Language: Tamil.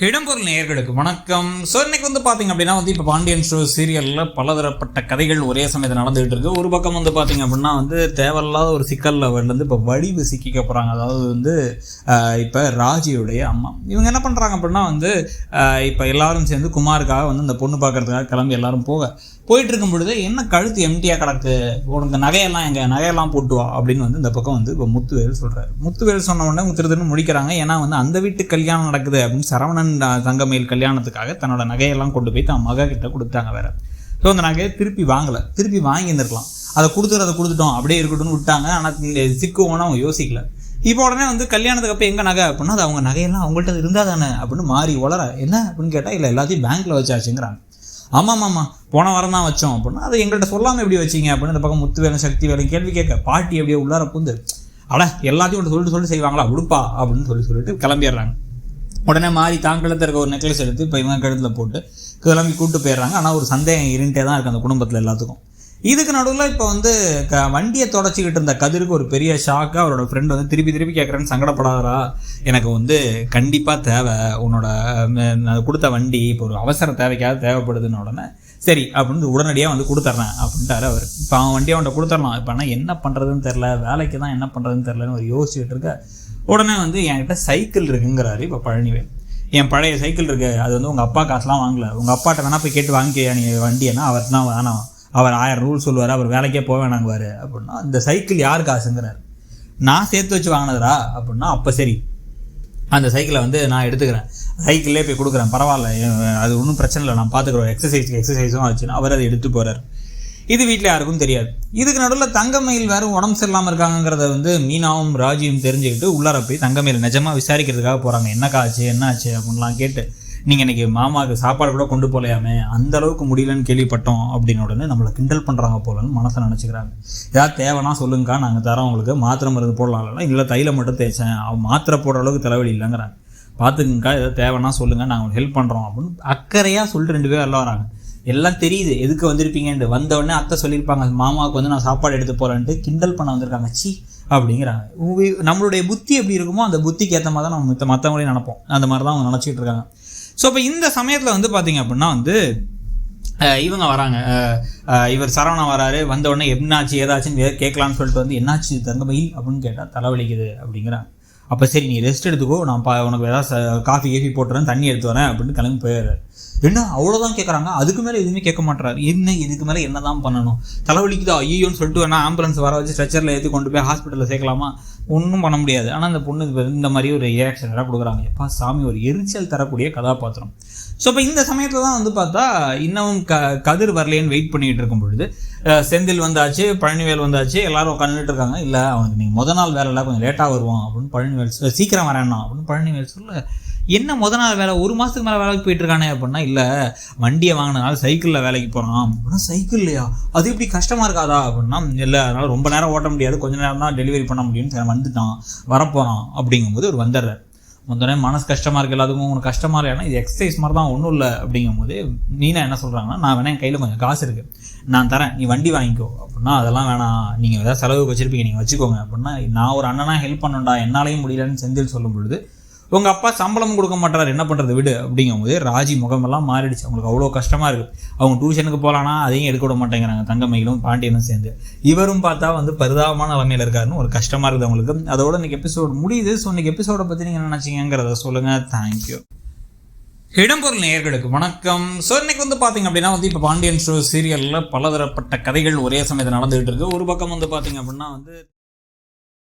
இடம்பொருள் நேயர்களுக்கு வணக்கம். ஸோ இன்னைக்கு பார்த்தீங்க அப்படின்னா இப்போ பாண்டியன் ஷோ சீரியலில் பலதரப்பட்ட கதைகள் ஒரே சமயத்தில் நடந்துகிட்டு இருக்கு. ஒரு பக்கம் பார்த்தீங்க அப்படின்னா தேவையில்லாத ஒரு சிக்கலில் இப்போ வடிவு சிக்கிக்க போகிறாங்க. அதாவது இப்போ ராஜியுடைய அம்மா இவங்க என்ன பண்ணுறாங்க அப்படின்னா இப்போ எல்லாரும் சேர்ந்து குமாருக்காக இந்த பொண்ணு பார்க்கறதுக்காக கிளம்பி எல்லாரும் போயிட்டு இருக்கும் பொழுது என்ன கழுத்து எம்டியாக கிடக்கு, உனக்கு நகையெல்லாம் எங்கள் நகையெல்லாம் போட்டுவா அப்படின்னு இந்த பக்கம் இப்போ முத்துவேல் சொல்கிறாரு. முத்துவேல் சொன்ன உடனே திருதுன்னு முடிக்கிறாங்க. ஏன்னா அந்த வீட்டு கல்யாணம் நடக்குது அப்படின்னு சரவணன் தங்கமயில் கல்யாணத்துக்காக தன்னோட நகையெல்லாம் கொண்டு போய் தன் மக கிட்ட கொடுத்தாங்க வேற. ஸோ அந்த நகையை திருப்பி வாங்கியிருந்துருக்கலாம். அதை கொடுத்துட்டோம் அப்படியே இருக்கட்டும்னு விட்டாங்க. ஆனால் சிக்குவோன்னு அவங்க யோசிக்கல. இப்போ உடனே கல்யாணத்துக்கு அப்போ எங்கே நகை அப்படின்னா அது அவங்க நகையெல்லாம் அவங்கள்ட்ட இருந்தால் தானே அப்படின்னு மாறி வளர என்ன அப்படின்னு கேட்டால் இல்லை எல்லாத்தையும் பேங்க்கில் வச்சாச்சுங்கிறாங்க. ஆமாம் போன வாரம் தான் வச்சோம் அப்படின்னா அதை எங்கள்கிட்ட சொல்லாமல் எப்படி வச்சிங்க அப்படின்னு இந்த பக்கம் முத்து வேணும் சக்தி வேணும் கேள்வி கேட்க பாட்டி அப்படியே உள்ளார புந்து எல்லாத்தையும் சொல்லிட்டு செய்வாங்களா உடுப்பா அப்படின்னு சொல்லிட்டு கிளம்பிடுறாங்க. உடனே மாறி தாங்கலத்தில் இருக்க ஒரு நெக்லஸ் எடுத்து இப்போ இவங்க கழுத்தில் போட்டு கிளம்பி கூப்பிட்டு போயிடுறாங்க. ஆனால் ஒரு சந்தேகம் இருந்துகிட்டே தான் இருக்குது அந்த குடும்பத்தில் எல்லாத்துக்கும். இதுக்கு நடுவில் இப்போ வண்டியை தொடச்சிக்கிட்டு இருந்த கதிருக்கு ஒரு பெரிய ஷாக்காக அவரோட ஃப்ரெண்டு திருப்பி கேட்குறேன்னு சங்கடப்படாதரா, எனக்கு கண்டிப்பாக தேவை உன்னோட கொடுத்த வண்டி இப்போ ஒரு அவசர தேவைக்காக தேவைப்படுதுன்னு உடனே சரி அப்படின்னு உடனடியாக கொடுத்துட்றேன் அப்படின்ட்டாரு அவர். இப்போ அவன் வண்டியை அவன்கிட்ட கொடுத்துடலாம். இப்போ ஆனால் என்ன பண்ணுறதுன்னு தெரில, வேலைக்கு தான் என்ன பண்ணுறதுன்னு தெரிலன்னு ஒரு யோசிச்சுட்டு இருக்க. உடனே என்கிட்ட சைக்கிள் இருக்குங்கிறாரு இப்போ பழனிவேல். என் பழைய சைக்கிள் இருக்குது, அது உங்கள் அப்பா காசுலாம் வாங்கலை, உங்கள் அப்பாட்ட வேணா போய் கேட்டு வாங்கிக்கையா நீ வண்டியன்னா அவர் தான் வேணாம், அவர் 1000 ரூல் சொல்லுவார், அவர் வேலைக்கே போக வேணாங்குவார் அப்படின்னா இந்த சைக்கிள் யார் காசுங்கிறார். நான் சேர்த்து வச்சு வாங்கினதுரா அப்படின்னா அப்போ சரி அந்த சைக்கிளை நான் எடுத்துக்கிறேன், சைக்கிள்லேயே போய் கொடுக்குறேன், பரவாயில்ல அது ஒன்றும் பிரச்சனை இல்லை, நான் பார்த்துக்குறோம், எக்ஸசைஸும் ஆச்சுன்னா அவர் அதை எடுத்து போகிறார். இது வீட்டில் யாருக்கும் தெரியாது. இதுக்கு நடுவில் தங்கமயில் வேறு உடம்பு சரியில்லாமல் இருக்காங்கிறத மீனாவும் ராஜியும் தெரிஞ்சுக்கிட்டு உள்ளார போய் தங்கமயில் நிஜமாக விசாரிக்கிறதுக்காக போகிறாங்க. என்ன ஆச்சு அப்படின்லாம் கேட்டு நீங்கள் இன்றைக்கி மாமாவுக்கு சாப்பாடு கூட கொண்டு போகலையாமே, அந்த அளவுக்கு முடியலன்னு கேள்விப்பட்டோம் அப்படின்னு உடனே நம்மளை கிண்டல் பண்ணுறாங்க போலன்னு மனசை நினச்சிக்கிறாங்க. ஏதாவது தேவைன்னா சொல்லுங்கக்கா, நாங்கள் தரோம், உங்களுக்கு மாத்திரை மருந்து போடலாம், இல்லை தைலம் மட்டும் தேய்ச்சேன், அவன் மாத்திரை போடுற அளவுக்கு தலைவலி இல்லைங்கிறாங்க. பார்த்துக்குங்கக்கா, ஏதாவது தேவைன்னா சொல்லுங்கள், நாங்கள் ஹெல்ப் பண்ணுறோம் அப்படின்னு அக்கறையாக சொல்லிட்டு 2 பேர் எல்லாம் வராங்க. எல்லாம் தெரியுது எதுக்கு வந்திருப்பீங்கன்ட்டு. வந்தவுடனே அத்தை சொல்லியிருப்பாங்க மாமாவுக்கு நான் சாப்பாடு எடுத்து போகிறேன்ட்டு கிண்டல் பண்ண வந்திருக்காங்க சி அப்படிங்கிறாங்க. நம்மளுடைய புத்தி எப்படி இருக்குமோ அந்த புத்திக்கு ஏற்ற மாதிரி தான் நம்ம மற்றவங்களையும் நினைப்போம். அந்த மாதிரி தான் அவங்க நினச்சிக்கிட்டு இருக்காங்க. ஸோ இப்போ இந்த சமயத்தில் பார்த்தீங்க அப்படின்னா இவங்க வராங்க, இவர் சரவணன் வராரு. வந்த உடனே என்னாச்சு ஏதாச்சுன்னு கேட்கலான்னு சொல்லிட்டு என்னாச்சு தங்கமயில் அப்படின்னு கேட்டால் தலைவலிக்குது அப்படிங்கிறாங்க. அப்போ சரி நீ ரெஸ்ட் எடுத்துக்கோ, நான் உனக்கு ஏதாவது காஃபி போட்டுறேன், தண்ணி எடுத்து வரேன் அப்படின்னு கிளம்பி போயிடுறாரு. என்ன அவ்வளோதான் கேட்குறாங்க, அதுக்கு மேலே எதுவுமே கேட்க மாட்டுறாரு. இதுக்கு மேலே என்ன தான் பண்ணணும், தலைவலிக்குதா ஐயோன்னு சொல்லிட்டு வேணா ஆம்புலன்ஸ் வர வச்சு ஸ்ட்ரெச்சரில் ஏற்றி கொண்டு போய் ஹாஸ்பிட்டலில் சேர்க்கலாமா, ஒன்றும் பண்ண முடியாது. ஆனால் அந்த பொண்ணு இந்த மாதிரி ஒரு ரியாக்ஷன் எல்லாம் கொடுக்குறாங்க. எப்பா சாமி, ஒரு எரிச்சல் தரக்கூடிய கதாபாத்திரம். ஸோ இப்போ இந்த சமயத்தில் தான் பார்த்தா இன்னமும் கதிர் வரலேன்னு வெயிட் பண்ணிகிட்டு இருக்கும் பொழுது செந்தில் வந்தாச்சு, பழனிவேல் வந்தாச்சு, எல்லாரும் உட்காந்துட்டு இருக்காங்க. இல்லை அவனுக்கு நீங்கள் முதல் நாள் வேலைலாம் கொஞ்சம் லேட்டாக வருவான் அப்படின்னு பழனிவேல் சீக்கிரம் வரேன்னா அப்படின்னு பழனிவேல் சொல்ல, என்ன முதல் நாள் வேலை 1 மாதத்துக்கு மேலே வேலைக்கு போயிட்டு இருக்கானே அப்படின்னா, இல்லை வண்டியை வாங்கினதுனால சைக்கிளில் வேலைக்கு போகிறான் அப்படின்னா. சைக்கிள் இல்லையா, அது எப்படி கஷ்டமாக இருக்காதா அப்படின்னா, இல்லை அதனால் ரொம்ப நேரம் ஓட்ட முடியாது, கொஞ்சம் நேரம் தான் டெலிவரி பண்ண முடியும்னு வந்துட்டான், வரப்போகிறான் அப்படிங்கும்போது ஒரு வந்துடுறார். வந்தோடனே மனசு கஷ்டமாக இருக்குது, எல்லாத்துக்கும் உனக்கு கஷ்டமாக இல்லைன்னா இது எக்ஸசைஸ் மாதிரி தான் ஒன்றும் இல்லை அப்படிங்கும்போது மீனா என்ன சொல்கிறாங்கன்னா, நான் வேணா என் கையில் கொஞ்சம் காசு இருக்குது நான் தரேன், நீ வண்டி வாங்கிக்கோ அப்படின்னா. அதெல்லாம் வேணாம், நீங்கள் ஏதாவது செலவுக்கு வச்சுருப்பீங்க, நீங்கள் வச்சுக்கோங்க அப்படின்னா. நான் ஒரு அண்ணனாக ஹெல்ப் பண்ணணும்டா, என்னாலையும் முடியலன்னு செந்தில் சொல்லும் பொழுது உங்கள் அப்பா சம்பளமும் கொடுக்க மாட்டார், என்ன பண்ணுறது விடு அப்படிங்கும்போது ராஜி முகமெல்லாம் மாறிடுச்சு. அவங்களுக்கு அவ்வளோ கஷ்டமாக இருக்குது. அவங்க டியூஷனுக்கு போகலான்னா அதையும் எடுக்க விட மாட்டேங்கிறாங்க தங்கமயிலும் பாண்டியனும் சேர்ந்து. இவரும் பார்த்தா பரிதாபமான நிலைமையில் இருக்காருன்னு ஒரு கஷ்டமாக இருக்குது அவங்களுக்கு. அதோட இன்றைக்கி எபிசோட் முடியுது. ஸோ இன்றைக்கி எபிசோடை பற்றி நீங்கள் என்ன நினச்சிங்கிறத சொல்லுங்கள். தேங்க்யூ. இடம்பொருள் நேயர்களுக்கு வணக்கம். ஸோ இன்றைக்கி பார்த்தீங்க அப்படின்னா இப்போ பாண்டியன் ஷோ சீரியலில் பலதரப்பட்ட கதைகள் ஒரே சமயத்தில் நடந்துகிட்டு இருக்கு. ஒரு பக்கம் பார்த்தீங்க அப்படின்னா